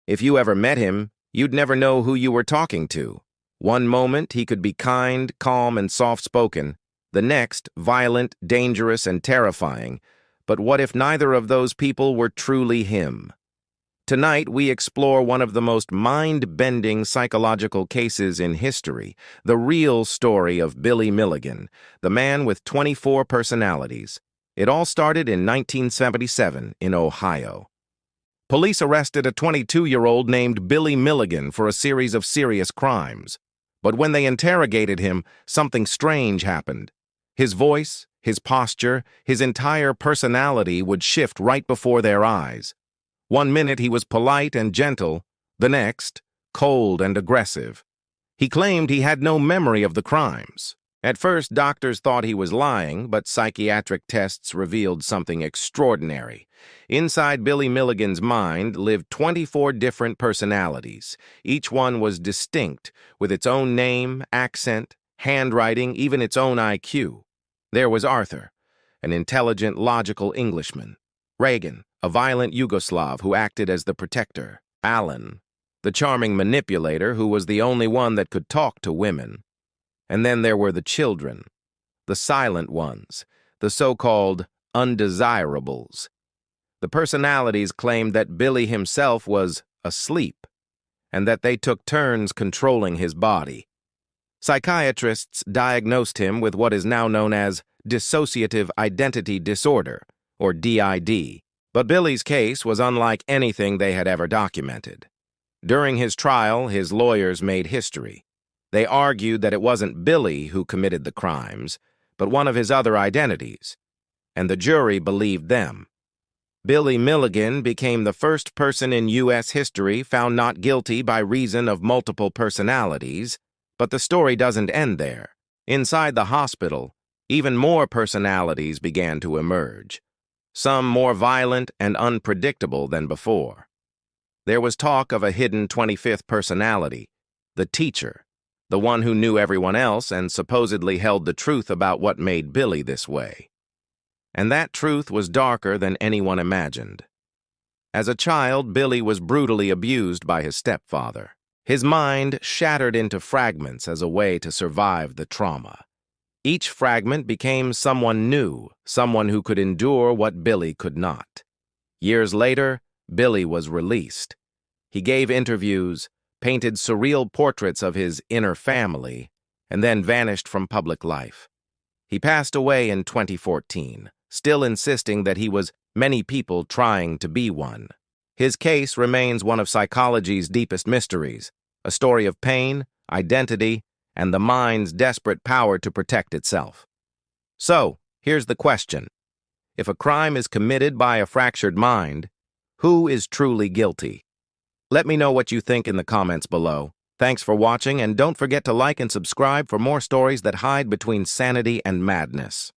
If you ever met him, you'd never know who you were talking to. One moment, he could be kind, calm, and soft-spoken. The next, violent, dangerous, and terrifying. But what if neither of those people were truly him? Tonight, we explore one of the most mind-bending psychological cases in history, the real story of Billy Milligan, the man with 24 personalities. It all started in 1977 in Ohio. Police arrested a 22-year-old named Billy Milligan for a series of serious crimes. But when they interrogated him, something strange happened. His voice, his posture, his entire personality would shift right before their eyes. One minute he was polite and gentle, the next, cold and aggressive. He claimed he had no memory of the crimes. At first, doctors thought he was lying, but psychiatric tests revealed something extraordinary. Inside Billy Milligan's mind lived 24 different personalities. Each one was distinct, with its own name, accent, handwriting, even its own IQ. There was Arthur, an intelligent, logical Englishman. Reagan, a violent Yugoslav who acted as the protector. Alan, the charming manipulator who was the only one that could talk to women. And then there were the children, the silent ones, the so-called undesirables. The personalities claimed that Billy himself was asleep, and that they took turns controlling his body. Psychiatrists diagnosed him with what is now known as dissociative identity disorder, or DID. But Billy's case was unlike anything they had ever documented. During his trial, his lawyers made history. They argued that it wasn't Billy who committed the crimes, but one of his other identities, and the jury believed them. Billy Milligan became the first person in U.S. history found not guilty by reason of multiple personalities, but the story doesn't end there. Inside the hospital, even more personalities began to emerge, some more violent and unpredictable than before. There was talk of a hidden 25th personality, the teacher, the one who knew everyone else and supposedly held the truth about what made Billy this way. And that truth was darker than anyone imagined. As a child, Billy was brutally abused by his stepfather. His mind shattered into fragments as a way to survive the trauma. Each fragment became someone new, someone who could endure what Billy could not. Years later, Billy was released. He gave interviews, painted surreal portraits of his inner family, and then vanished from public life. He passed away in 2014, still insisting that he was many people trying to be one. His case remains one of psychology's deepest mysteries, a story of pain, identity, and the mind's desperate power to protect itself. So, here's the question. If a crime is committed by a fractured mind, who is truly guilty? Let me know what you think in the comments below. Thanks for watching, and don't forget to like and subscribe for more stories that hide between sanity and madness.